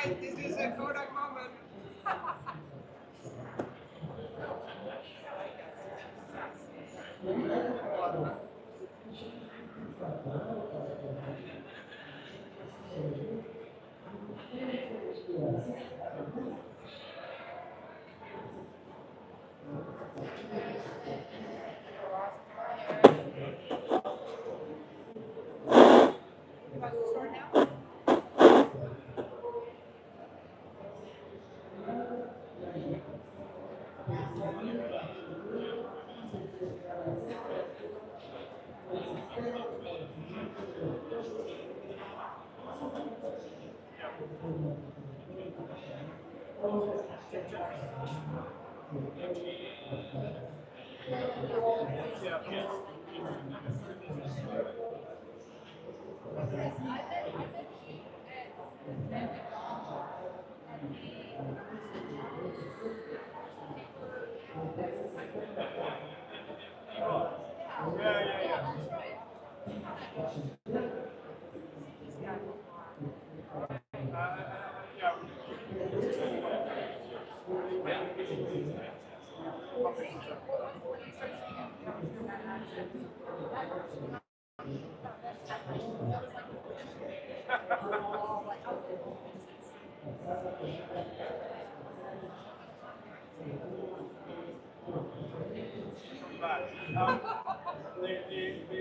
right, this is a Kodak moment.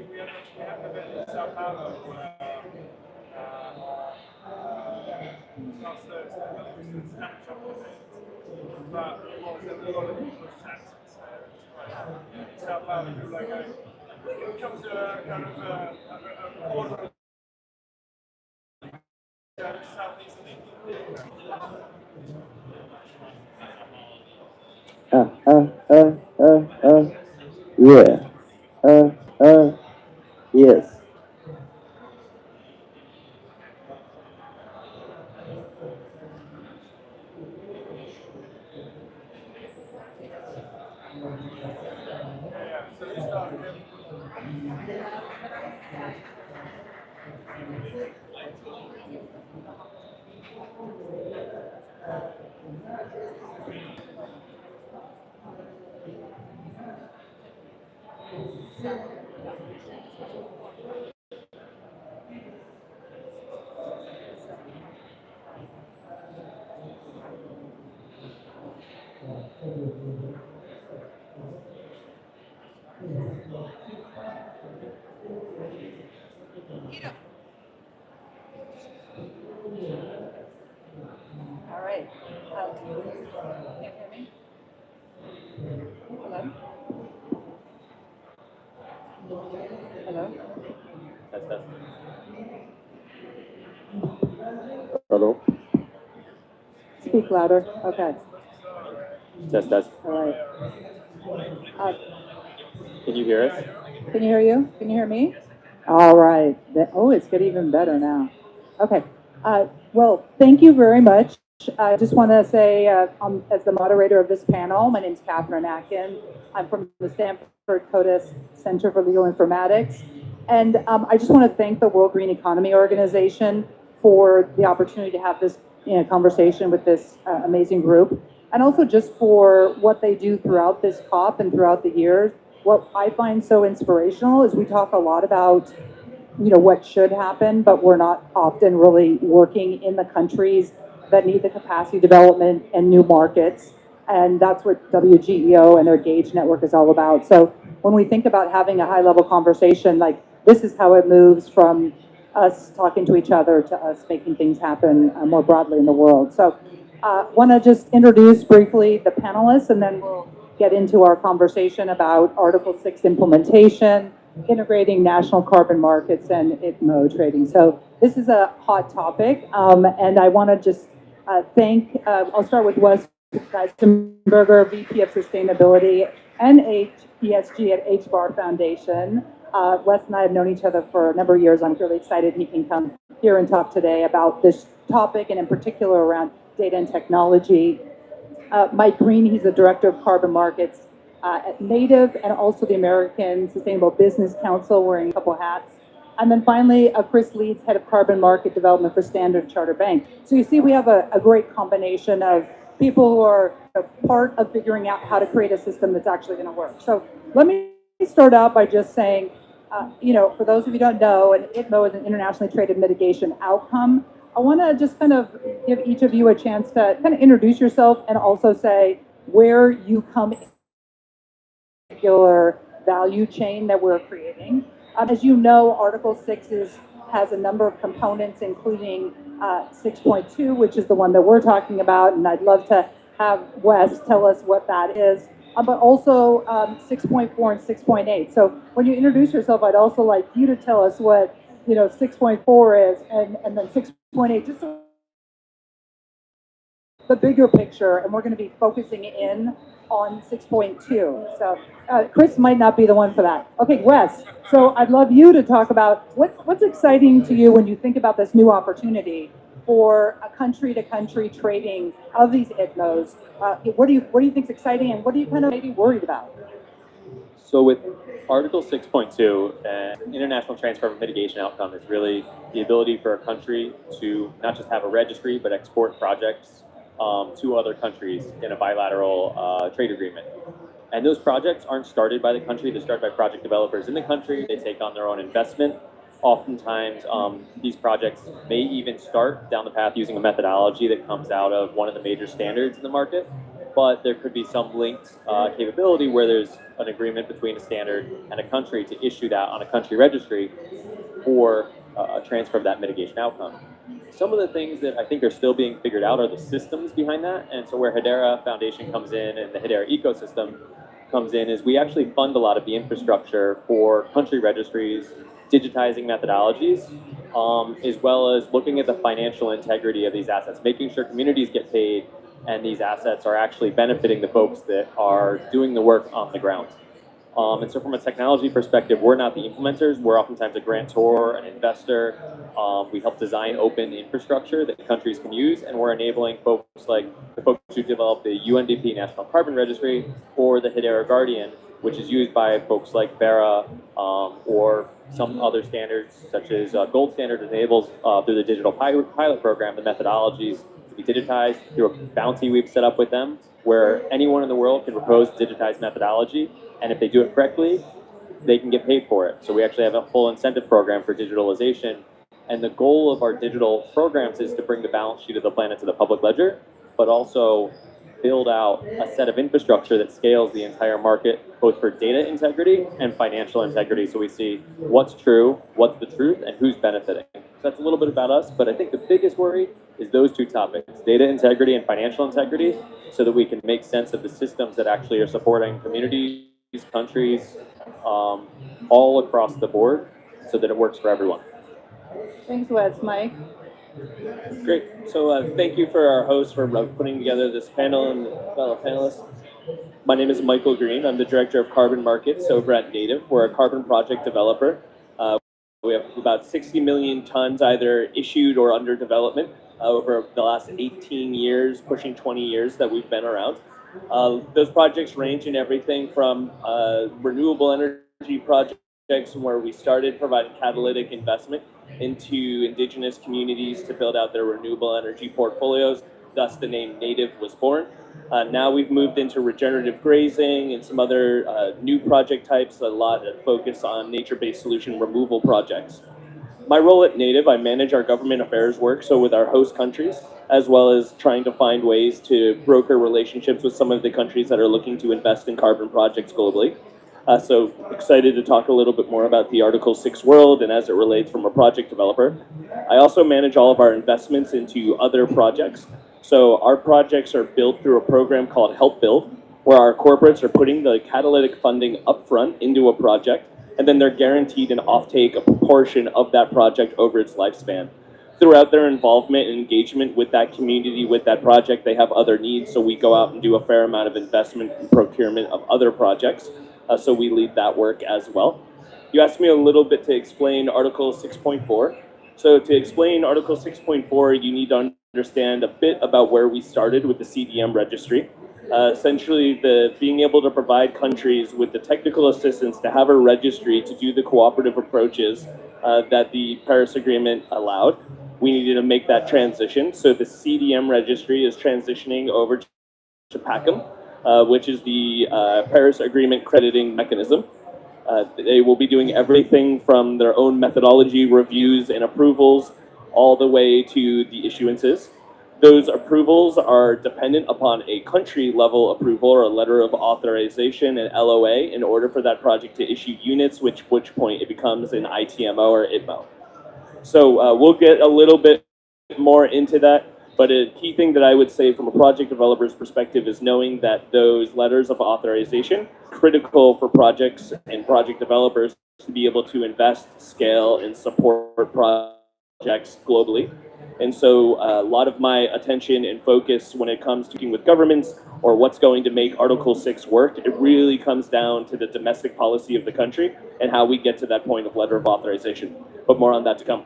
We have an event in Sao Paulo last Thursday, which is a snapshot event. But there was a lot of English accents there. Sao Paulo, people like going, we come to a kind of a quarter of southeast of England. Yeah. Uh, uh, yes. So we started him. All right. Can you hear me? Hello? Hello? Test, test. Hello. Speak louder. Okay. Test, test. All right. Uh, Can you hear us? can you hear you? Can you hear me? All right. Oh, it's getting even better now. Okay. Well, thank you very much. I just want to say, as the moderator of this panel, my name is Catherine Atkin. I'm from the Stanford CODIS Center for Legal Informatics. And I just want to thank the World Green Economy Organization for the opportunity to have this conversation with this amazing group. And also just for what they do throughout this COP and throughout the years. What I find so inspirational is we talk a lot about what should happen, but we're not often really working in the countries that need the capacity development and new markets. And that's what WGEO and their Gauge network is all about. So when we think about having a high level conversation, like this is how it moves from us talking to each other to us making things happen more broadly in the world. So want to just introduce briefly the panelists, and then we'll get into our conversation about Article 6 implementation, integrating national carbon markets, and ITMO trading. So this is a hot topic, and I want to just thank, I'll start with Wes Geisenberger, VP of Sustainability and ESG at HBAR Foundation. Wes and I have known each other for a number of years. I'm really excited he can come here and talk today about this topic, and in particular around data and technology. Mike Green, he's the Director of Carbon Markets at Native, and also the American Sustainable Business Council, wearing a couple hats. And then finally, Chris Leeds, Head of Carbon Market Development for Standard Chartered Bank. So you see we have a great combination of people who are part of figuring out how to create a system that's actually going to work. So let me start out by just saying, for those of you who don't know, an ITMO is an internationally traded mitigation outcome. I want to just kind of give each of you a chance to kind of introduce yourself and also say where you come in particular value chain that we're creating. As you know, Article 6 has a number of components, including 6.2, which is the one that we're talking about, and I'd love to have Wes tell us what that is, but also 6.4 and 6.8. So when you introduce yourself, I'd also like you to tell us what 6.4 is, and then 6.8, just so the bigger picture, and we're going to be focusing in on 6.2. So Chris might not be the one for that. Okay, Wes, so I'd love you to talk about what's exciting to you when you think about this new opportunity for a country-to-country trading of these ITMOs. What do you think is exciting, and what are you kind of maybe worried about? So with Article 6.2, an international transfer of mitigation outcome is really the ability for a country to not just have a registry, but export projects to other countries in a bilateral trade agreement. And those projects aren't started by the country, they're started by project developers in the country. They take on their own investment. Oftentimes, these projects may even start down the path using a methodology that comes out of one of the major standards in the market, but there could be some linked capability where there's an agreement between a standard and a country to issue that on a country registry for a transfer of that mitigation outcome. Some of the things that I think are still being figured out are the systems behind that, and so where Hedera Foundation comes in and the Hedera ecosystem comes in is we actually fund a lot of the infrastructure for country registries, digitizing methodologies, as well as looking at the financial integrity of these assets, making sure communities get paid and these assets are actually benefiting the folks that are doing the work on the ground. And so from a technology perspective, we're not the implementers. We're oftentimes a grantor, an investor. We help design open infrastructure that countries can use, and we're enabling folks like the folks who develop the UNDP National Carbon Registry or the Hedera Guardian, which is used by folks like BERA or some other standards, such as Gold Standard enables through the digital pilot program the methodologies to be digitized through a bounty we've set up with them, where anyone in the world can propose digitized methodology, and if they do it correctly, they can get paid for it. So we actually have a full incentive program for digitalization, and the goal of our digital programs is to bring the balance sheet of the planet to the public ledger, but also build out a set of infrastructure that scales the entire market, both for data integrity and financial integrity. So we see what's true, what's the truth, and who's benefiting. So that's a little bit about us, but I think the biggest worry is those two topics, data integrity and financial integrity, so that we can make sense of the systems that actually are supporting communities, countries, all across the board, so that it works for everyone. Thanks, Wes. Mike? Great. So thank you for our host for putting together this panel and fellow panelists. My name is Michael Green. I'm the Director of Carbon Markets over at Native. We're a carbon project developer. We have about 60 million tons either issued or under development over the last 18 years, pushing 20 years that we've been around. Those projects range in everything from renewable energy projects where we started providing catalytic investment into indigenous communities to build out their renewable energy portfolios. Thus the name Native was born. Now we've moved into regenerative grazing and some other new project types, a lot of focus on nature-based solution removal projects. My role at Native, I manage our government affairs work, so with our host countries, as well as trying to find ways to broker relationships with some of the countries that are looking to invest in carbon projects globally. So excited to talk a little bit more about the Article 6 world and as it relates from a project developer. I also manage all of our investments into other projects. So our projects are built through a program called Help Build, where our corporates are putting the catalytic funding upfront into a project, and then they're guaranteed an offtake, a proportion of that project over its lifespan. Throughout their involvement and engagement with that community, with that project, they have other needs, so we go out and do a fair amount of investment and procurement of other projects. So we lead that work as well. You asked me a little bit to explain Article 6.4. So to explain Article 6.4, you need to understand a bit about where we started with the CDM registry. Essentially, being able to provide countries with the technical assistance to have a registry to do the cooperative approaches that the Paris Agreement allowed. We needed to make that transition. So the CDM registry is transitioning over to PACM, which is the Paris Agreement crediting mechanism. They will be doing everything from their own methodology reviews and approvals all the way to the issuances. Those approvals are dependent upon a country level approval or a letter of authorization, an LOA, in order for that project to issue units, which point it becomes an ITMO or ITMO. So we'll get a little bit more into that. But a key thing that I would say from a project developer's perspective is knowing that those letters of authorization are critical for projects and project developers to be able to invest, scale, and support projects globally. And so a lot of my attention and focus when it comes to working with governments or what's going to make Article 6 work, it really comes down to the domestic policy of the country and how we get to that point of letter of authorization. But more on that to come.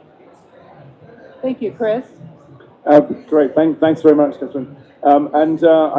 Thank you, Chris. Great, thanks very much, Catherine. I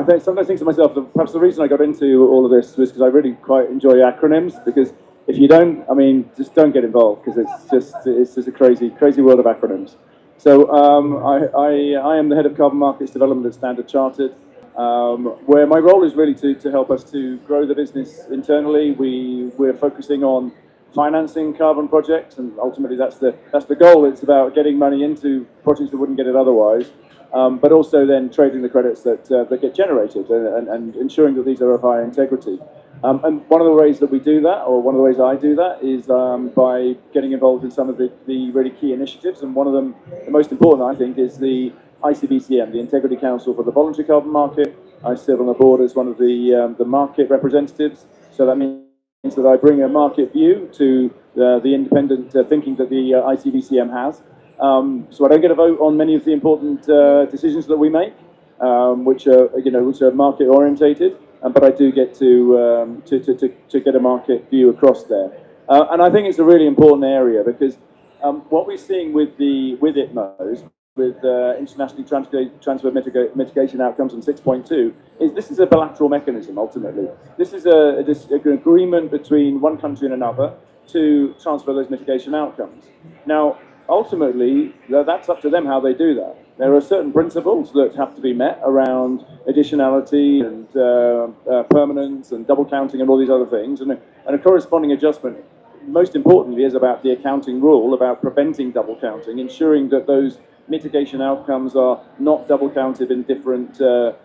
think sometimes think to myself that perhaps the reason I got into all of this was because I really quite enjoy acronyms. Because if you don't, I mean, just don't get involved because it's just a crazy world of acronyms. So I am the head of carbon markets development at Standard Chartered, where my role is really to help us to grow the business internally. We're focusing on financing carbon projects, and ultimately that's the goal. It's about getting money into projects that wouldn't get it otherwise, but also then trading the credits that get generated and ensuring that these are of high integrity. And one of the ways that we do that, or one of the ways I do that, is by getting involved in some of the really key initiatives. And one of them, the most important, I think, is the ICBCM, the Integrity Council for the Voluntary Carbon Market. I sit on the board as one of the market representatives. So that means that I bring a market view to the independent thinking that the ICBCM has. So I don't get a vote on many of the important decisions that we make, which are market orientated. But I do get to get a market view across there, and I think it's a really important area because what we're seeing with ITMOs, with internationally transferred mitigation outcomes in 6.2, is this is a bilateral mechanism. Ultimately, this is an agreement between one country and another to transfer those mitigation outcomes. Now, ultimately, that's up to them how they do that. There are certain principles that have to be met around additionality and permanence and double counting and all these other things, and a corresponding adjustment, most importantly, is about the accounting rule, about preventing double counting, ensuring that those mitigation outcomes are not double counted in different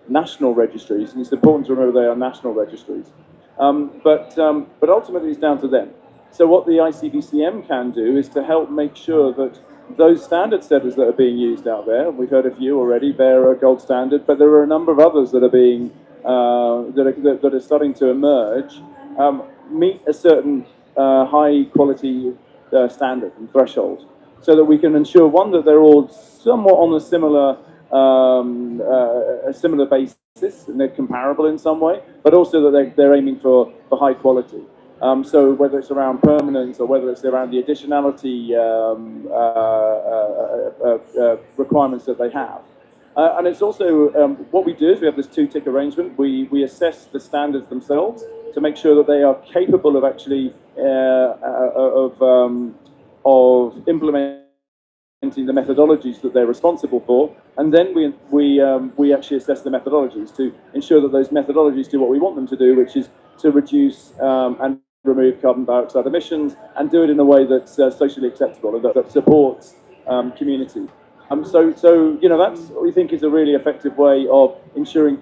national registries, and it's important to remember they are national registries. But ultimately it's down to them. So what the ICBCM can do is to help make sure that those standard setters that are being used out there, we've heard a few already, Vera, Gold Standard, but there are a number of others that are being that are starting to emerge, meet a certain high quality standard and threshold, so that we can ensure, one, that they're all somewhat on a similar basis and they're comparable in some way, but also that they're aiming for high quality. So whether it's around permanence or whether it's around the additionality requirements that they have. And it's also, what we do is we have this two-tick arrangement. We assess the standards themselves to make sure that they are capable of actually of implementing the methodologies that they're responsible for, and then we actually assess the methodologies to ensure that those methodologies do what we want them to do, which is to reduce and remove carbon dioxide emissions, and do it in a way that's socially acceptable and that supports community. So that's what we think is a really effective way of ensuring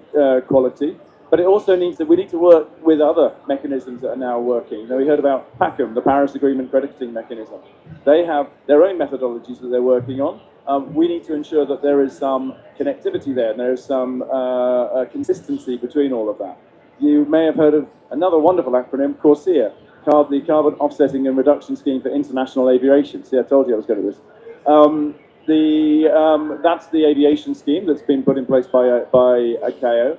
quality. But it also means that we need to work with other mechanisms that are now working. We heard about PACM, the Paris Agreement crediting mechanism. They have their own methodologies that they're working on. We need to ensure that there is some connectivity there and there is some consistency between all of that. You may have heard of another wonderful acronym, CORSIA, the Carbon Offsetting and Reduction Scheme for International Aviation. See, I told you I was good at this. That's the aviation scheme that's been put in place by ICAO.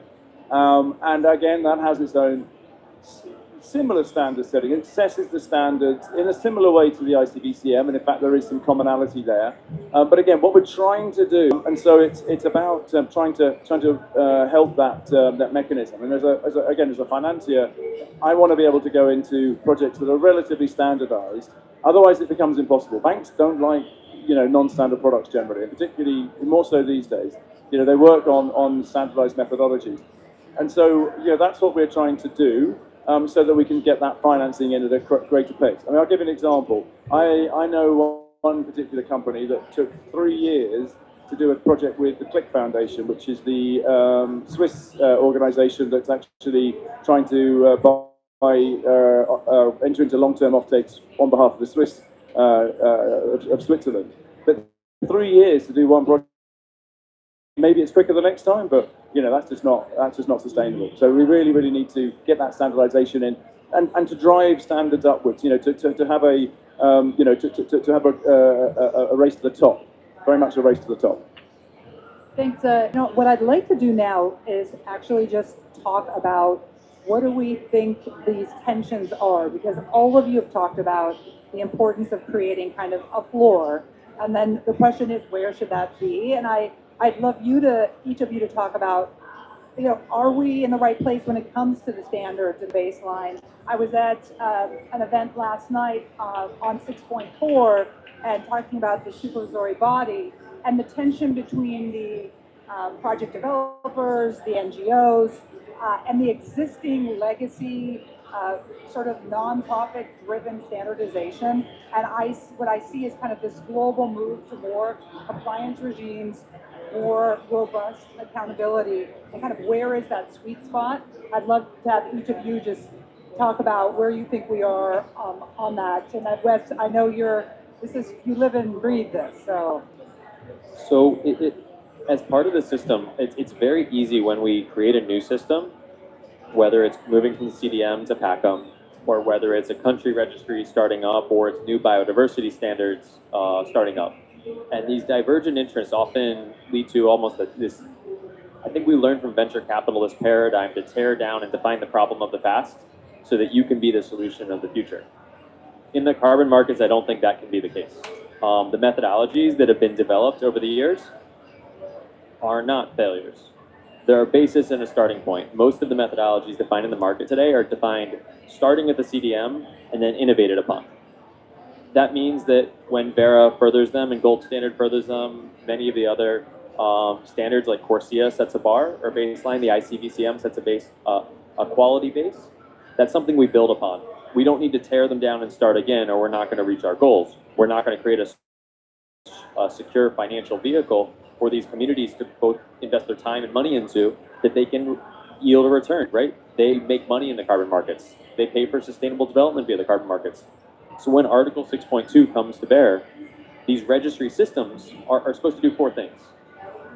And again, that has its own similar standard setting. It assesses the standards in a similar way to the ICBCM, and in fact there is some commonality there. But again, what we're trying to do, and so it's about trying to help that mechanism. And as a financier, I want to be able to go into projects that are relatively standardized Otherwise, it becomes impossible. Banks don't like, non-standard products generally, and particularly more so these days. They work on standardized methodologies. And so, that's what we're trying to do, so that we can get that financing in at a greater pace. I mean, I'll give you an example. I know one particular company that took 3 years to do a project with the Click Foundation, which is the Swiss organization that's actually trying to enter into long-term offtakes on behalf of the Swiss of Switzerland. But 3 years to do one project. Maybe it's quicker the next time, but that's just not sustainable. So we really need to get that standardization in, and to drive standards upwards. To have a to have a race to the top, very much a race to the top. Thanks. What I'd like to do now is actually just talk about what do we think these tensions are, because all of you have talked about the importance of creating kind of a floor, and then the question is, where should that be? And I'd love each of you to talk about, are we in the right place when it comes to the standards and baseline? I was at an event last night on 6.4 and talking about the supervisory body and the tension between the project developers, the NGOs, and the existing legacy sort of nonprofit-driven standardization. And what I see is kind of this global move to more compliance regimes, more robust accountability, and kind of where is that sweet spot? I'd love to have each of you just talk about where you think we are on that. And Wes, I know you live and breathe this, so. So as part of the system, it's very easy when we create a new system, whether it's moving from the CDM to PACM, or whether it's a country registry starting up, or it's new biodiversity standards starting up. And these divergent interests often lead to almost this, I think we learned from venture capitalist paradigm to tear down and define the problem of the past so that you can be the solution of the future. In the carbon markets, I don't think that can be the case. The methodologies that have been developed over the years are not failures. There are a basis and a starting point. Most of the methodologies defined in the market today are defined starting at the CDM and then innovated upon. That means that when Vera furthers them and Gold Standard furthers them, many of the other standards like CORSIA sets a bar or baseline, the ICVCM sets a quality base. That's something we build upon. We don't need to tear them down and start again, or we're not going to reach our goals. We're not going to create a secure financial vehicle for these communities to both invest their time and money into that they can yield a return, right? They make money in the carbon markets. They pay for sustainable development via the carbon markets. So when Article 6.2 comes to bear, these registry systems are supposed to do 4 things.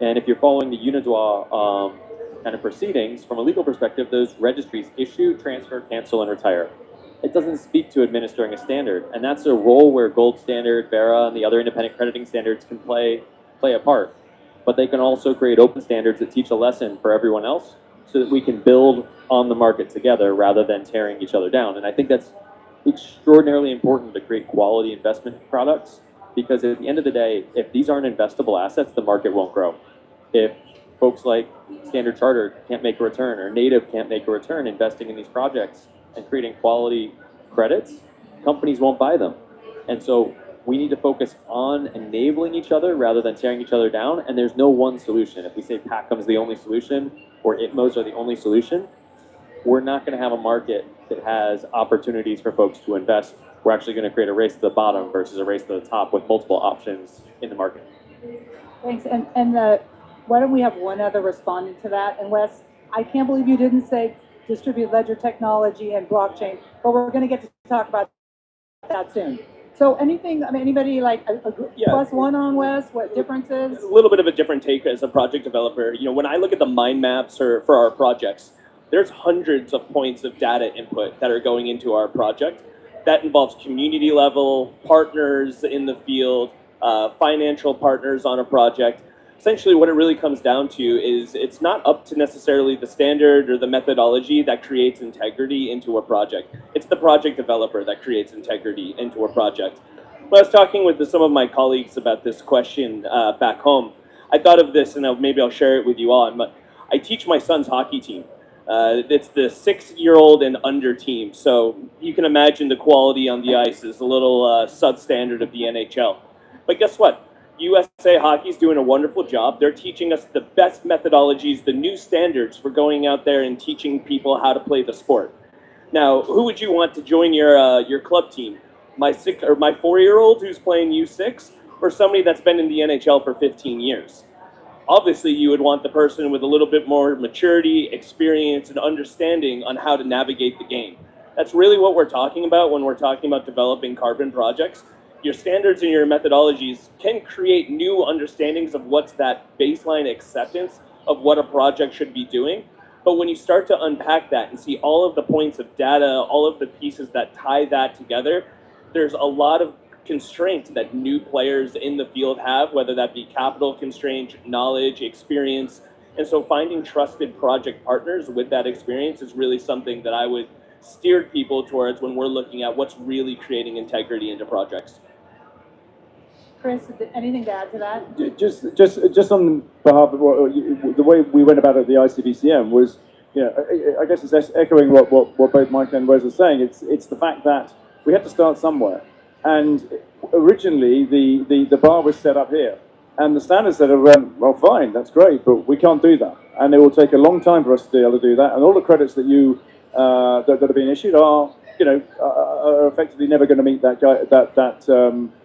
And if you're following the UNIDROIT kind of proceedings, from a legal perspective, those registries issue, transfer, cancel, and retire. It doesn't speak to administering a standard. And that's a role where Gold Standard, Vera, and the other independent crediting standards can play a part. But they can also create open standards that teach a lesson for everyone else so that we can build on the market together rather than tearing each other down. And I think that's extraordinarily important to create quality investment products, because at the end of the day, if these aren't investable assets, the market won't grow. If folks like Standard Chartered can't make a return, or Native can't make a return investing in these projects and creating quality credits, companies won't buy them. And so we need to focus on enabling each other rather than tearing each other down, and there's no one solution. If we say PACM is the only solution, or ITMOs are the only solution, we're not going to have a market that has opportunities for folks to invest. We're actually going to create a race to the bottom versus a race to the top with multiple options in the market. Thanks. And why don't we have one other respondent to that? And Wes, I can't believe you didn't say distributed ledger technology and blockchain, but we're going to get to talk about that soon. So anybody like plus one on Wes? What differences? A little bit of a different take as a project developer. When I look at the mind maps for our projects, there's hundreds of points of data input that are going into our project. That involves community level, partners in the field, financial partners on a project. Essentially what it really comes down to is it's not up to necessarily the standard or the methodology that creates integrity into a project. It's the project developer that creates integrity into a project. When I was talking with some of my colleagues about this question back home, I thought of this, and maybe I'll share it with you all. I teach my son's hockey team. It's the 6-year-old and under team, so you can imagine the quality on the ice is a little substandard of the NHL. But guess what? USA Hockey's doing a wonderful job. They're teaching us the best methodologies, the new standards for going out there and teaching people how to play the sport. Now, who would you want to join your club team? My 4-year-old who's playing U6, or somebody that's been in the NHL for 15 years? Obviously, you would want the person with a little bit more maturity, experience, and understanding on how to navigate the game. That's really what we're talking about when we're talking about developing carbon projects. Your standards and your methodologies can create new understandings of what's that baseline acceptance of what a project should be doing. But when you start to unpack that and see all of the points of data, all of the pieces that tie that together, there's a lot of constraints that new players in the field have, whether that be capital constraints, knowledge, experience. And so finding trusted project partners with that experience is really something that I would steer people towards when we're looking at what's really creating integrity into projects. Chris, anything to add to that? Just on behalf of the way we went about it at the ICBCM was, I guess it's echoing what both Mike and Wes are saying. It's the fact that we had to start somewhere. And originally, the bar was set up here. And the standard setter went, well, fine, that's great, but we can't do that. And it will take a long time for us to be able to do that. And all the credits that that are being issued are effectively never going to meet that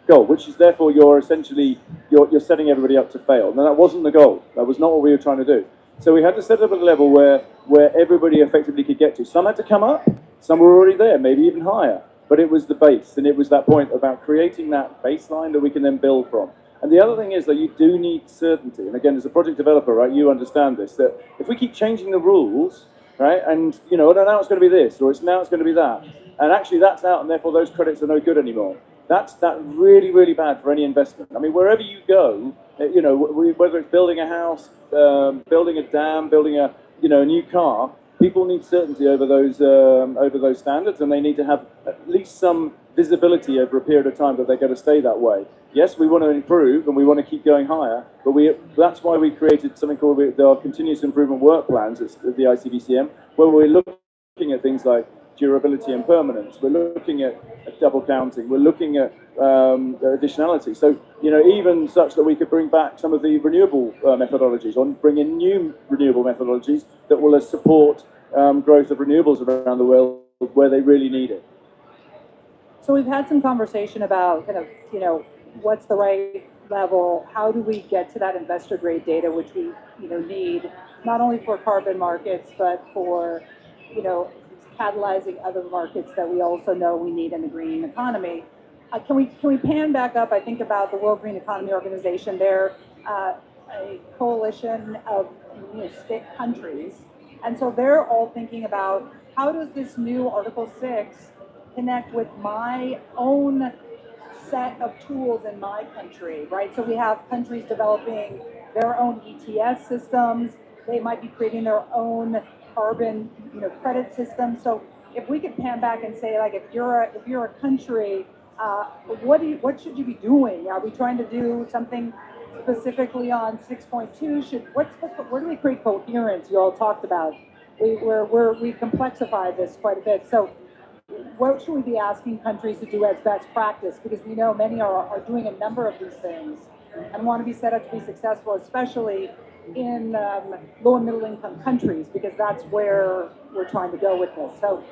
goal, which is therefore you're setting everybody up to fail. Now, that wasn't the goal. That was not what we were trying to do. So we had to set up at a level where everybody effectively could get to. Some had to come up, some were already there, maybe even higher. But it was the base, and it was that point about creating that baseline that we can then build from. And the other thing is that you do need certainty. And again, as a project developer, right, you understand this, that if we keep changing the rules, right, and, now it's going to be this, or now it's going to be that, and actually that's out, and therefore those credits are no good anymore, that's really, really bad for any investment. I mean, wherever you go, whether it's building a house, building a dam, building a new car, people need certainty over those standards, and they need to have at least some visibility over a period of time that they're going to stay that way. Yes, we want to improve and we want to keep going higher, but that's why we created something called our continuous improvement work plans at the ICBCM, where we're looking at things like durability and permanence. We're looking at double counting. We're looking at additionality. So, even such that we could bring back some of the renewable methodologies, or bring in new renewable methodologies that will support growth of renewables around the world where they really need it. So we've had some conversation about kind of, what's the right level? How do we get to that investor grade data, which we, need not only for carbon markets, but for, catalyzing other markets that we also know we need in the green economy. Can we pan back up? I think about the World Green Economy Organization. They're a coalition of state countries, and so they're all thinking about how does this new Article 6 connect with my own set of tools in my country, right? So we have countries developing their own ETS systems. They might be creating their own carbon, credit system. So if we could pan back and say, like, if you're a country, what should you be doing? Are we trying to do something specifically on 6.2? Where do we create coherence? You all talked about. We complexify this quite a bit. So what should we be asking countries to do as best practice? Because we know many are doing a number of these things and want to be set up to be successful, especially in low and middle income countries, because that's where we're trying to go with this. So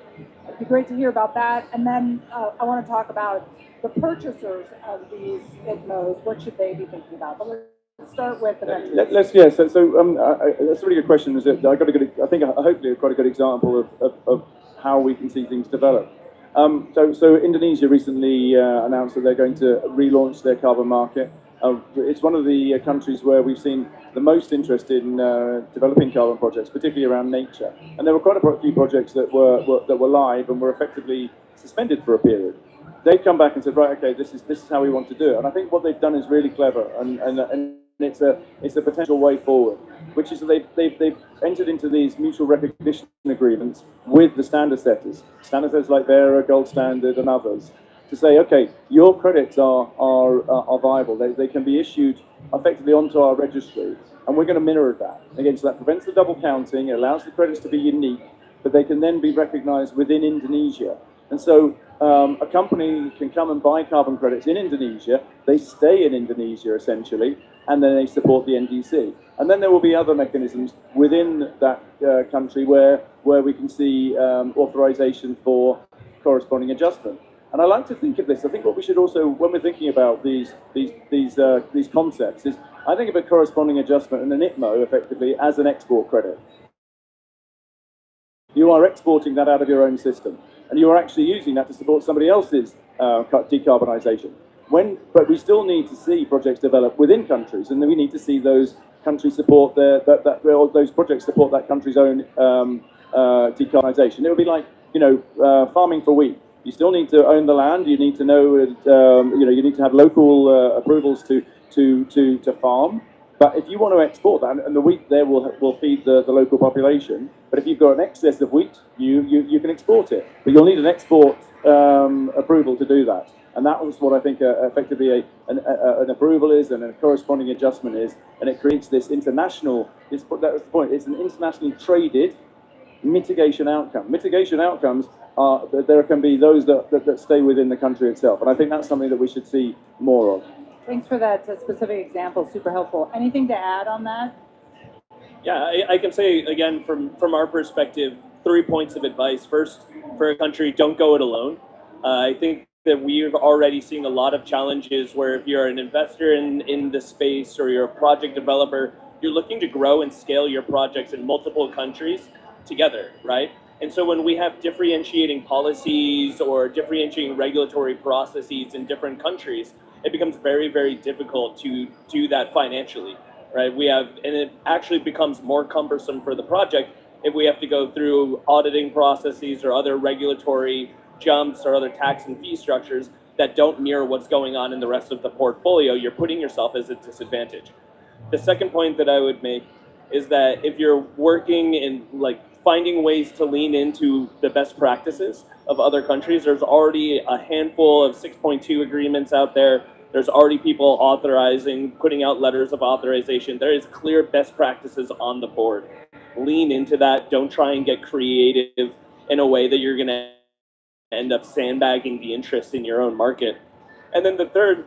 it'd be great to hear about that. And then I want to talk about the purchasers of these ITMOs. What should they be thinking about? But let's start with the countries. That's a really good question. Is that hopefully I've got a good example of how we can see things develop. So Indonesia recently announced that they're going to relaunch their carbon market. It's one of the countries where we've seen the most interest in developing carbon projects, particularly around nature. And there were quite a few projects that were live and were effectively suspended for a period. They've come back and said, right, okay, this is how we want to do it. And I think what they've done is really clever, and it's a potential way forward, which is that they've entered into these mutual recognition agreements with the standard setters like Vera, Gold Standard, and others, to say, okay, your credits are viable. They can be issued effectively onto our registry, And we're going to mirror that. Again, so that prevents the double counting, it allows the credits to be unique, but they can then be recognized within Indonesia. And so a company can come and buy carbon credits in Indonesia, they stay in Indonesia essentially, and then they support the NDC. And then there will be other mechanisms within that country where we can see authorization for corresponding adjustment. And I like to think of this. I think what we should also, when we're thinking about these concepts, is I think of a corresponding adjustment and an ITMO effectively as an export credit. You are exporting that out of your own system, and you are actually using that to support somebody else's decarbonisation. But we still need to see projects develop within countries, and then we need to see those countries support those projects support that country's own decarbonisation. It would be like, farming for wheat. You still need to own the land. You need to know, you need to have local approvals to farm. But if you want to export that, and the wheat there will feed the local population, but if you've got an excess of wheat, you can export it. But you'll need an export approval to do that. And that was what I think effectively an approval is, and a corresponding adjustment is, and it creates this international, that's the point, it's an internationally traded mitigation outcome. Mitigation outcomes are, there can be those that stay within the country itself. And I think that's something that we should see more of. Thanks for that specific example, super helpful. Anything to add on that? Yeah, I can say, again, from our perspective, 3 points of advice. First, for a country, don't go it alone. I think that we've already seen a lot of challenges where if you're an investor in the space or you're a project developer, you're looking to grow and scale your projects in multiple countries together, right? And so when we have differentiating policies or differentiating regulatory processes in different countries, it becomes very, very difficult to do that financially, right? And it actually becomes more cumbersome for the project if we have to go through auditing processes or other regulatory jumps or other tax and fee structures that don't mirror what's going on in the rest of the portfolio. You're putting yourself at a disadvantage. The second point that I would make is that if you're working in finding ways to lean into the best practices of other countries, there's already a handful of 6.2 agreements out there. There's already people authorizing, putting out letters of authorization. There is clear best practices on the board. Lean into that. Don't try and get creative in a way that you're going to end up sandbagging the interest in your own market. And then the third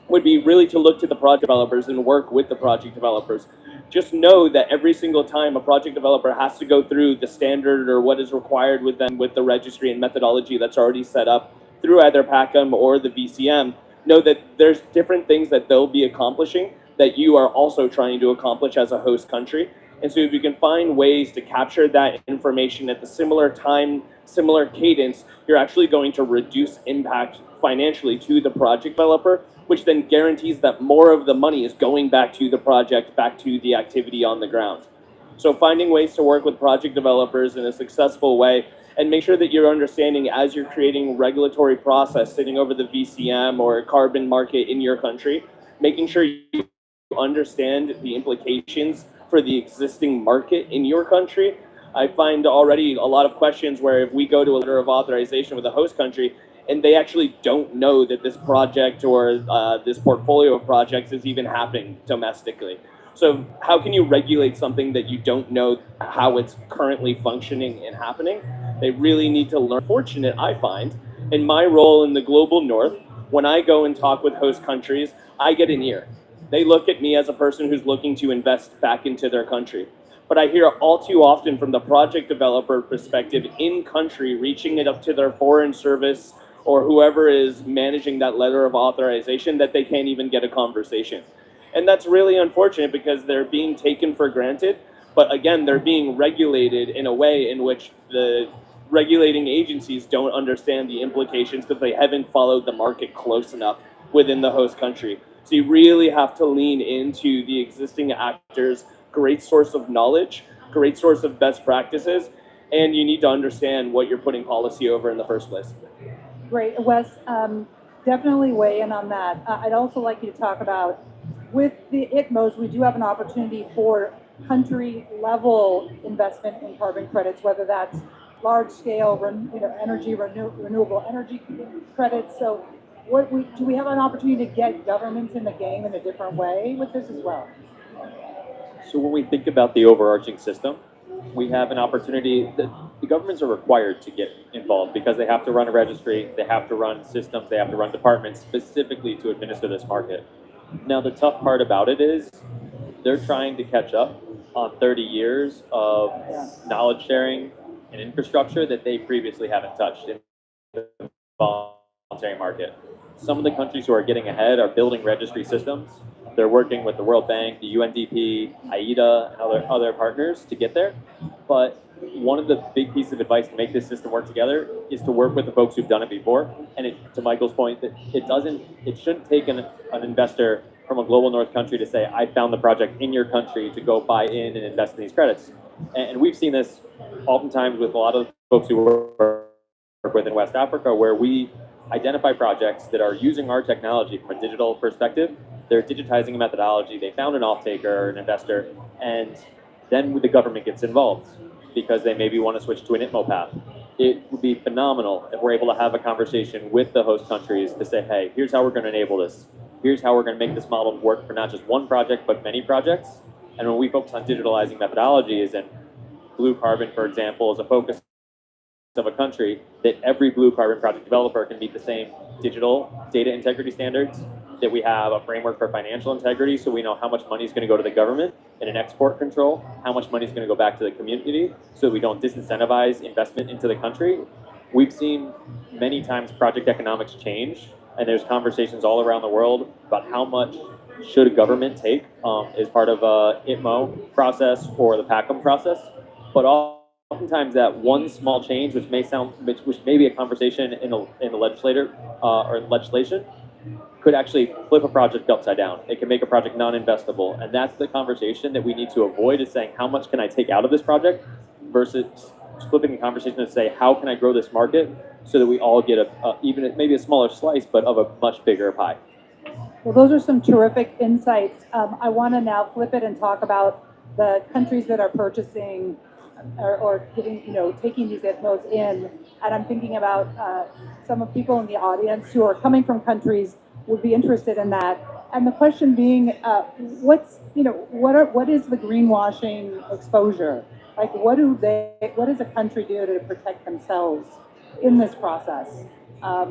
would be really to look to the project developers and work with the project developers. Just know that every single time a project developer has to go through the standard or what is required with them with the registry and methodology that's already set up through either PACM or the VCM, know that there's different things that they'll be accomplishing that you are also trying to accomplish as a host country. And so if you can find ways to capture that information at the similar time, similar cadence, you're actually going to reduce impact financially to the project developer, which then guarantees that more of the money is going back to the project, back to the activity on the ground. So finding ways to work with project developers in a successful way, and make sure that you're understanding as you're creating regulatory process sitting over the VCM or carbon market in your country, making sure you understand the implications for the existing market in your country. I find already a lot of questions where if we go to a letter of authorization with a host country and they actually don't know that this project or this portfolio of projects is even happening domestically. So how can you regulate something that you don't know how it's currently functioning and happening? They really need to learn. Fortunate, I find, in my role in the global north, when I go and talk with host countries, I get an ear. They look at me as a person who's looking to invest back into their country. But I hear all too often from the project developer perspective in country, reaching it up to their foreign service or whoever is managing that letter of authorization, that they can't even get a conversation. And that's really unfortunate because they're being taken for granted. But again, they're being regulated in a way in which the regulating agencies don't understand the implications because they haven't followed the market close enough within the host country. So you really have to lean into the existing actors, great source of knowledge, great source of best practices, and you need to understand what you're putting policy over in the first place. Great, Wes, definitely weigh in on that. I'd also like you to talk about, with the ITMOs, we do have an opportunity for country-level investment in carbon credits, whether that's large-scale, renewable energy credits. So, do we have an opportunity to get governments in the game in a different way with this as well? So when we think about the overarching system, we have an opportunity that the governments are required to get involved because they have to run a registry, they have to run systems, they have to run departments specifically to administer this market. Now, the tough part about it is they're trying to catch up on 30 years of knowledge sharing and infrastructure that they previously haven't touched in the voluntary market. Some of the countries who are getting ahead are building registry systems. They're working with the World Bank, the UNDP, AIDA, and other partners to get there. But one of the big pieces of advice to make this system work together is to work with the folks who've done it before. And to Michael's point, that it shouldn't take an investor from a global north country to say, I found the project in your country to go buy in and invest in these credits. And we've seen this oftentimes with a lot of the folks who work with in West Africa, where we identify projects that are using our technology from a digital perspective. They're digitizing a methodology. They found an off-taker or an investor, and then the government gets involved because they maybe want to switch to an ITMO path. It would be phenomenal if we're able to have a conversation with the host countries to say, hey, here's how we're going to enable this. Here's how we're going to make this model work for not just one project, but many projects. And when we focus on digitalizing methodologies, and blue carbon, for example, is a focus of a country, that every blue carbon project developer can meet the same digital data integrity standards, that we have a framework for financial integrity so we know how much money is going to go to the government in an export control, how much money is going to go back to the community so that we don't disincentivize investment into the country. We've seen many times project economics change, and there's conversations all around the world about how much should a government take as part of a ITMO process or the PACM process. But oftentimes that one small change, which may be a conversation in the legislator or in legislation, could actually flip a project upside down. It can make a project non-investable, and that's the conversation that we need to avoid, is saying how much can I take out of this project versus flipping the conversation to say how can I grow this market so that we all get even maybe a smaller slice, but of a much bigger pie. Well, those are some terrific insights. I want to now flip it and talk about the countries that are purchasing or getting, taking these ITMOs in. And I'm thinking about some of people in the audience who are coming from countries would be interested in that. And the question being, what is the greenwashing exposure? Like, what does a country do to protect themselves in this process?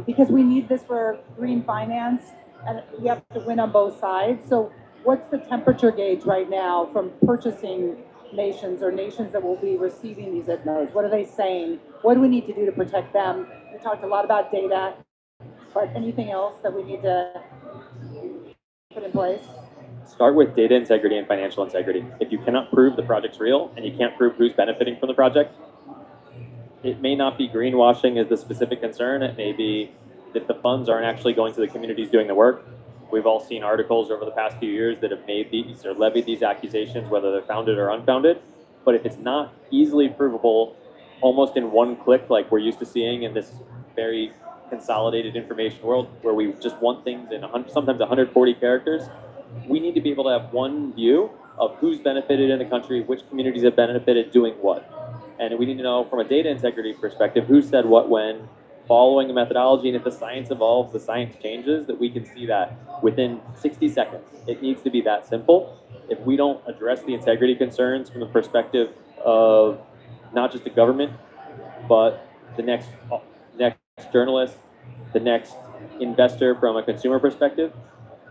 Because we need this for green finance, and we have to win on both sides. So what's the temperature gauge right now from purchasing nations or nations that will be receiving these ITMOs? What are they saying? What do we need to do to protect them? We talked a lot about data, but anything else that we need to put in place? Start with data integrity and financial integrity. If you cannot prove the project's real and you can't prove who's benefiting from the project, it may not be greenwashing as the specific concern. It may be that the funds aren't actually going to the communities doing the work. We've all seen articles over the past few years that have made these or levied these accusations, whether they're founded or unfounded. But if it's not easily provable, almost in one click, like we're used to seeing in this very consolidated information world, where we just want things in sometimes 140 characters, we need to be able to have one view of who's benefited in the country, which communities have benefited doing what. And we need to know from a data integrity perspective who said what when, following a methodology, and if the science evolves, the science changes, that we can see that within 60 seconds. It needs to be that simple. If we don't address the integrity concerns from the perspective of not just the government, but the next journalist, the next investor from a consumer perspective,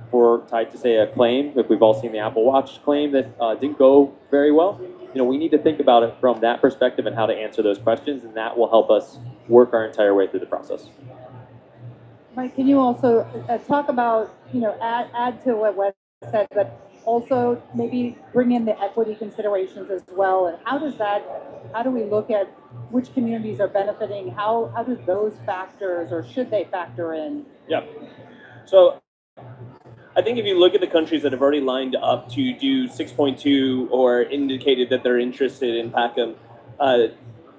for tied to say a claim, if we've all seen the Apple Watch claim that didn't go very well, we need to think about it from that perspective and how to answer those questions, and that will help us work our entire way through the process. Mike, can you also talk about, add to what Wes said, but also maybe bring in the equity considerations as well? And how do we look at which communities are benefiting? How do those factors, or should they factor in? Yeah. So I think if you look at the countries that have already lined up to do 6.2 or indicated that they're interested in PACM,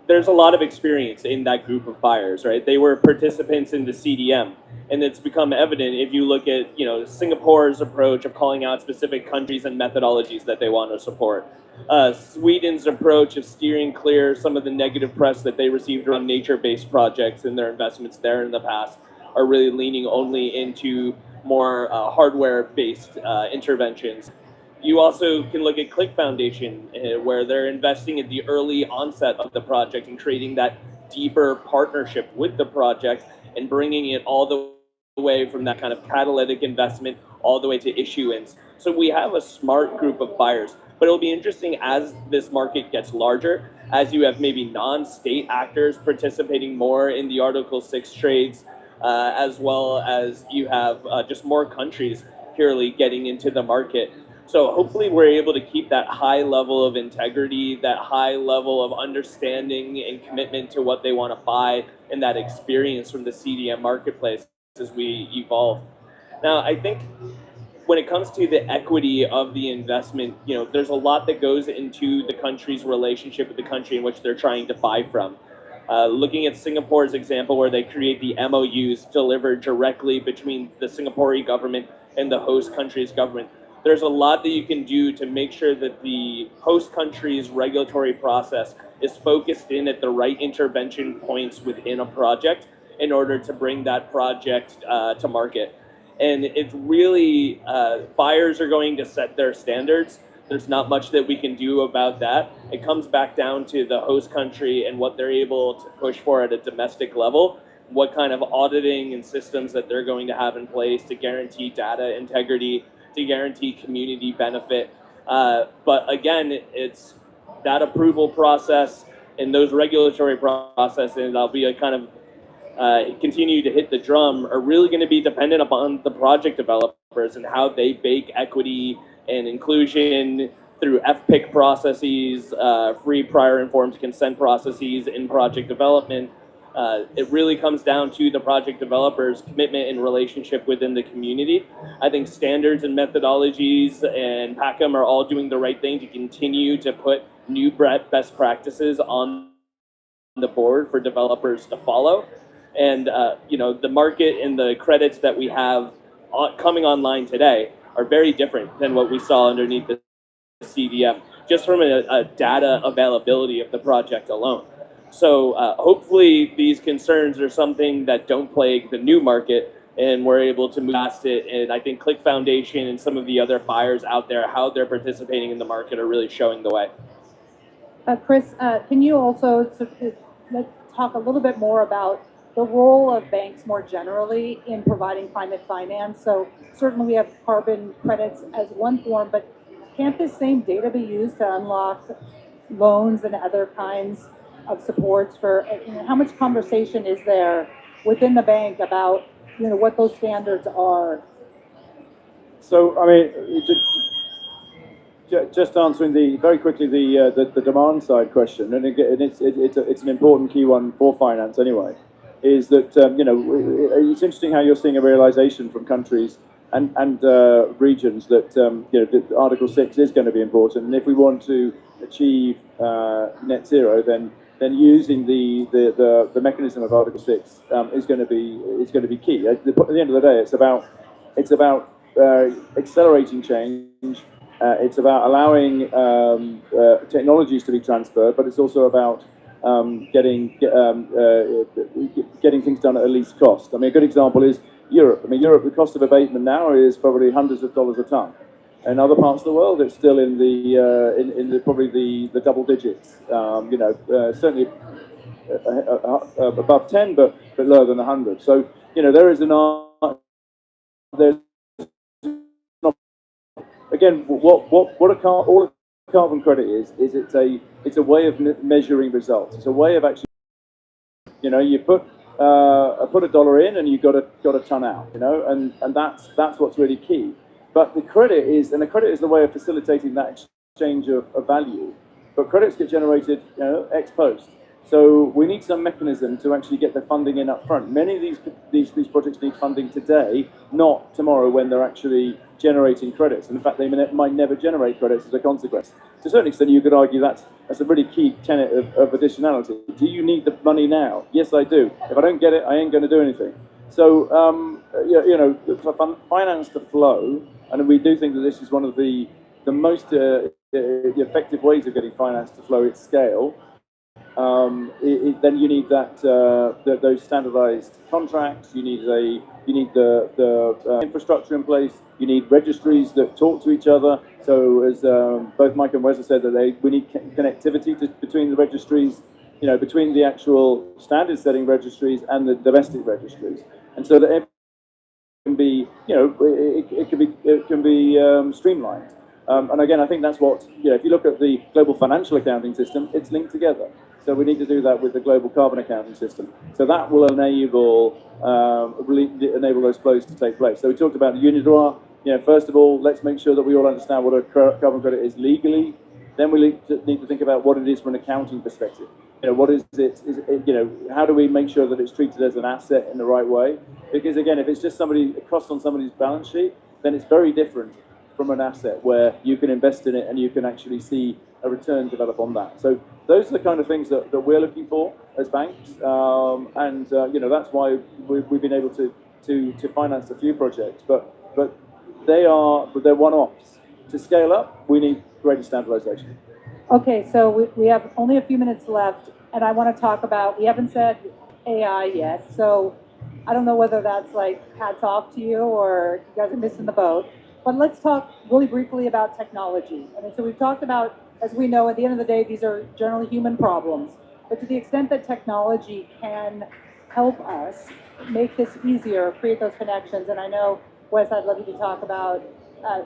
there's a lot of experience in that group of buyers, right? They were participants in the CDM, and it's become evident if you look at, Singapore's approach of calling out specific countries and methodologies that they want to support. Sweden's approach of steering clear some of the negative press that they received around nature-based projects and their investments there in the past, are really leaning only into more hardware-based interventions. You also can look at Click Foundation, where they're investing at the early onset of the project and creating that deeper partnership with the project and bringing it all the way from that kind of catalytic investment all the way to issuance. So we have a smart group of buyers, but it'll be interesting as this market gets larger, as you have maybe non-state actors participating more in the Article 6 trades, as well as you have just more countries purely getting into the market. So hopefully we're able to keep that high level of integrity, that high level of understanding and commitment to what they want to buy, and that experience from the CDM marketplace as we evolve. Now, I think when it comes to the equity of the investment, there's a lot that goes into the country's relationship with the country in which they're trying to buy from. Looking at Singapore's example, where they create the MOUs delivered directly between the Singaporean government and the host country's government, there's a lot that you can do to make sure that the host country's regulatory process is focused in at the right intervention points within a project in order to bring that project to market. And it's really, buyers are going to set their standards. There's not much that we can do about that. It comes back down to the host country and what they're able to push for at a domestic level, what kind of auditing and systems that they're going to have in place to guarantee data integrity, to guarantee community benefit. But again, it's that approval process and those regulatory processes, I'll be a kind of continue to hit the drum, are really going to be dependent upon the project developers and how they bake equity and inclusion through FPIC processes, free prior informed consent processes in project development. It really comes down to the project developers' commitment and relationship within the community. I think standards and methodologies and PACM are all doing the right thing to continue to put new best practices on the board for developers to follow. And the market and the credits that we have coming online today are very different than what we saw underneath the CDM, just from a data availability of the project alone. So hopefully these concerns are something that don't plague the new market, and we're able to move past it. And I think Click Foundation and some of the other buyers out there, how they're participating in the market, are really showing the way. Chris, can you also let's talk a little bit more about the role of banks more generally in providing climate finance? So certainly we have carbon credits as one form, but can't this same data be used to unlock loans and other kinds of supports for, how much conversation is there within the bank about, what those standards are? So, I mean, just answering very quickly the demand side question, and again, it's an important key one for finance anyway. Is that it's interesting how you're seeing a realization from countries and regions that that Article 6 is going to be important, and if we want to achieve net zero, then using the mechanism of Article 6 is going to be key. At the end of the day, it's about accelerating change. It's about allowing technologies to be transferred, but it's also about getting things done at a least cost. I mean, a good example is Europe. I mean, Europe, the cost of abatement now is probably hundreds of dollars a ton. In other parts of the world, it's still in probably the double digits. Certainly above 10, but lower than 100. So there is there's again, what all a carbon credit is it's a way of measuring results. It's a way of actually, you put a dollar in and you got a ton out, and that's what's really key. But the credit is the way of facilitating that exchange of value. But credits get generated, ex post. So we need some mechanism to actually get the funding in up front. Many of these projects need funding today, not tomorrow when they're actually generating credits. And in fact, they might never generate credits as a consequence. To a certain extent, you could argue that's a really key tenet of additionality. Do you need the money now? Yes, I do. If I don't get it, I ain't going to do anything. So, for finance to flow, and we do think that this is one of the most effective ways of getting finance to flow at scale. then you need those standardized contracts. You need the infrastructure in place. You need registries that talk to each other. So as both Mike and Wes have said, we need connectivity between the registries, between the actual standard setting registries and the domestic registries, and so that it can be, it can be streamlined. And again, I think that's what, if you look at the global financial accounting system, it's linked together. So we need to do that with the global carbon accounting system. So that will enable those flows to take place. So we talked about the UNIDROIT. First of all, let's make sure that we all understand what a carbon credit is legally. Then we need to think about what it is from an accounting perspective. What is it? How do we make sure that it's treated as an asset in the right way? Because again, if it's just a cost on somebody's balance sheet, then it's very different from an asset where you can invest in it and you can actually see a return develop on that. So those are the kind of things that we're looking for as banks, that's why we've been able to finance a few projects. But they're one-offs. To scale up, we need greater standardization. Okay, so we have only a few minutes left, and I want to talk about, we haven't said AI yet, so I don't know whether that's like hats off to you or you guys are missing the boat. But let's talk really briefly about technology. I mean, so we've talked about, as we know, at the end of the day, these are generally human problems. But to the extent that technology can help us make this easier, create those connections, and I know, Wes, I'd love you to talk about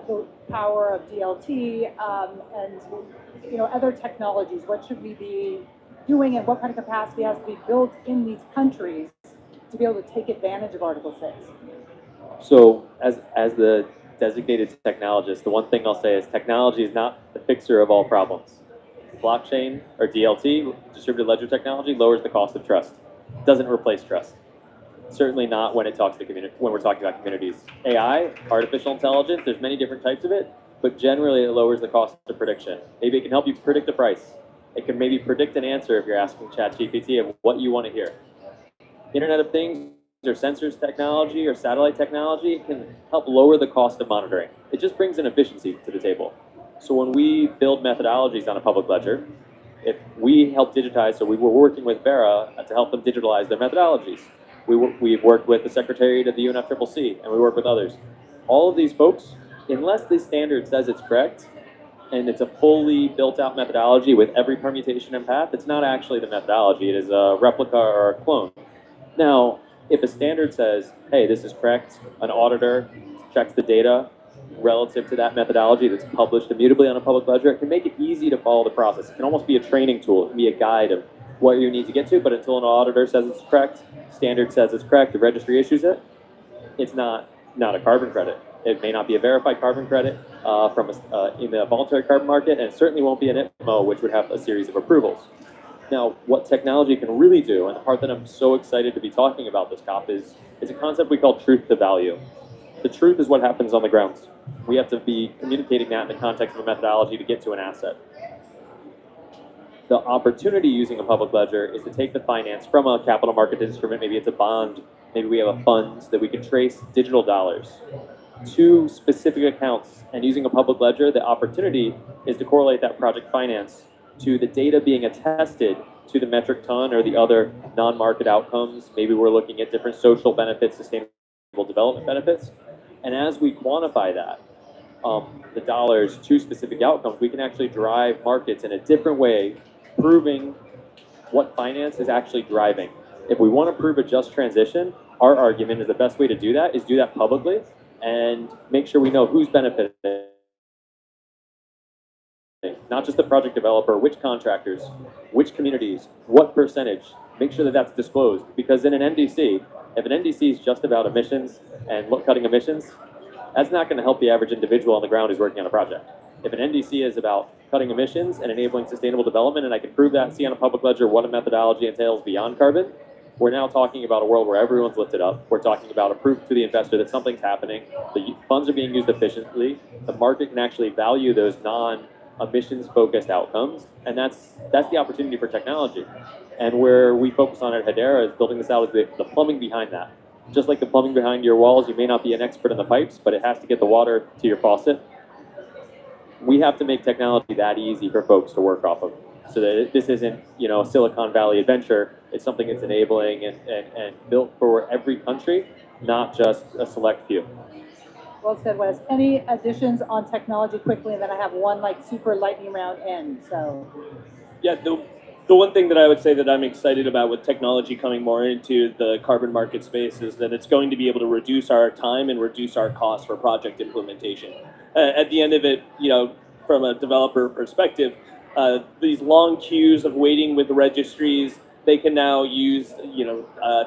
the power of DLT and other technologies. What should we be doing, and what kind of capacity has to be built in these countries to be able to take advantage of Article 6? So as the designated technologist, the one thing I'll say is technology is not the fixer of all problems. Blockchain or DLT, distributed ledger technology, lowers the cost of trust. It doesn't replace trust. Certainly not when it talks to when we're talking about communities. AI, artificial intelligence, there's many different types of it, but generally it lowers the cost of prediction. Maybe it can help you predict the price. It can maybe predict an answer if you're asking ChatGPT of what you want to hear. Internet of Things or sensors technology or satellite technology can help lower the cost of monitoring. It just brings an efficiency to the table. So when we build methodologies on a public ledger, if we help digitize, so we were working with Vera to help them digitalize their methodologies. We've worked with the Secretariat of the UNFCCC, and we work with others. All of these folks, unless the standard says it's correct, and it's a fully built-out methodology with every permutation and path, it's not actually the methodology. It is a replica or a clone. Now, if a standard says, hey, this is correct, an auditor checks the data relative to that methodology that's published immutably on a public ledger, it can make it easy to follow the process. It can almost be a training tool. It can be a guide of what you need to get to, but until an auditor says it's correct, standard says it's correct, the registry issues it, it's not a carbon credit. It may not be a verified carbon credit in the voluntary carbon market, and it certainly won't be an ITMO, which would have a series of approvals. Now, what technology can really do, and the part that I'm so excited to be talking about this COP is a concept we call truth to value. The truth is what happens on the grounds. We have to be communicating that in the context of a methodology to get to an asset. The opportunity using a public ledger is to take the finance from a capital market instrument, maybe it's a bond, maybe we have a fund that we can trace digital dollars to specific accounts. And using a public ledger, the opportunity is to correlate that project finance to the data being attested to the metric ton or the other non-market outcomes. Maybe we're looking at different social benefits, sustainable development benefits. And as we quantify that, the dollars to specific outcomes, we can actually drive markets in a different way, proving what finance is actually driving. If we want to prove a just transition, our argument is the best way to do that is do that publicly and make sure we know who's benefiting. Not just the project developer, which contractors, which communities, what percentage. Make sure that that's disclosed. Because in an NDC, if an NDC is just about emissions and cutting emissions, that's not going to help the average individual on the ground who's working on a project. If an NDC is about cutting emissions and enabling sustainable development, and I can prove that, see on a public ledger what a methodology entails beyond carbon, we're now talking about a world where everyone's lifted up. We're talking about a proof to the investor that something's happening. The funds are being used efficiently. The market can actually value those non-emissions-focused outcomes, and that's the opportunity for technology. And where we focus on at Hedera is building this out as the plumbing behind that. Just like the plumbing behind your walls, you may not be an expert in the pipes, but it has to get the water to your faucet. We have to make technology that easy for folks to work off of. so that this isn't, a Silicon Valley adventure. It's something that's enabling and built for every country, not just a select few. Well said, Wes. Any additions on technology quickly, and then I have one like super lightning round end. So Yeah, the one thing that I would say that I'm excited about with technology coming more into the carbon market space is that it's going to be able to reduce our time and reduce our costs for project implementation. At the end of it, from a developer perspective, these long queues of waiting with registries, they can now use,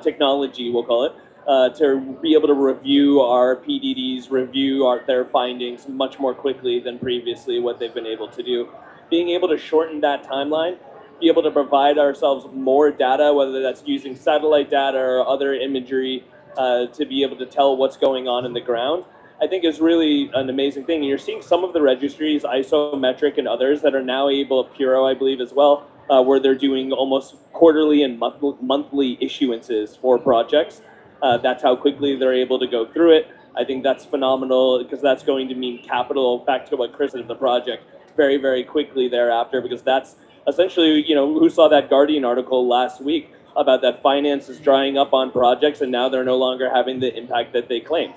technology, we'll call it, to be able to review our PDDs, review their findings much more quickly than previously what they've been able to do. Being able to shorten that timeline, be able to provide ourselves more data, whether that's using satellite data or other imagery to be able to tell what's going on in the ground, I think is really an amazing thing. And you're seeing some of the registries, Isometric and others, that are now able, Puro I believe as well, where they're doing almost quarterly and monthly issuances for projects. That's how quickly they're able to go through it. I think that's phenomenal because that's going to mean capital, back to what Chris said of the project, very, very quickly thereafter, because that's essentially, who saw that Guardian article last week about that finance is drying up on projects and now they're no longer having the impact that they claimed.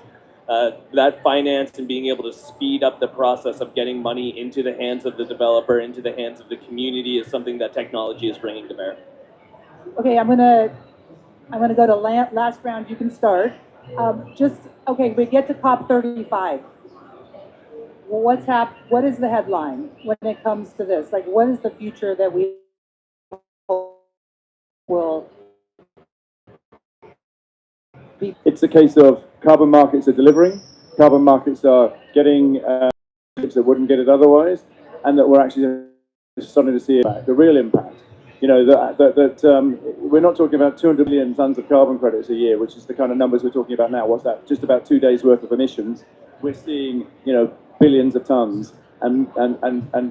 That finance and being able to speed up the process of getting money into the hands of the developer, into the hands of the community, is something that technology is bringing to bear. okay, I'm gonna go to last round. You can start. Okay. We get to COP35. Well, what is the headline when it comes to this? Like, what is the future that we will be? It's a case of carbon markets are delivering, carbon markets are getting that wouldn't get it otherwise, and that we're actually starting to see impact, the real impact. We're not talking about 200 million tons of carbon credits a year, which is the kind of numbers we're talking about now. What's that? Just about 2 days worth of emissions. We're seeing, billions of tons and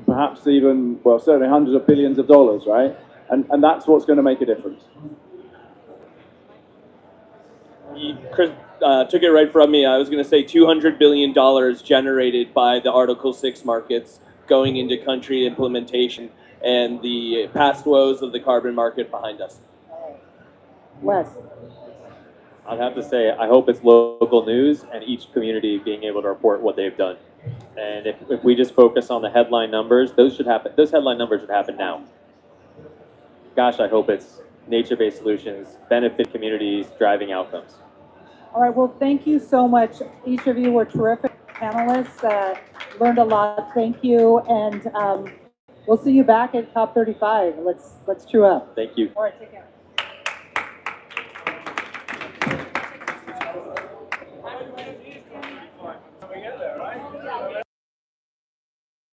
perhaps even, well, certainly hundreds of billions of dollars, right? And that's what's going to make a difference. Chris took it right from me. I was going to say $200 billion generated by the Article 6 markets going into country implementation, and the past woes of the carbon market behind us. Wes. I'd have to say, I hope it's local news and each community being able to report what they've done. And if we just focus on the headline numbers, those should happen. Those headline numbers should happen now. Gosh, I hope it's nature-based solutions, benefit communities, driving outcomes. All right. Well, thank you so much. Each of you were terrific panelists. Learned a lot. Thank you, and we'll see you back at COP35. Let's true up. Thank you. All right. Take care.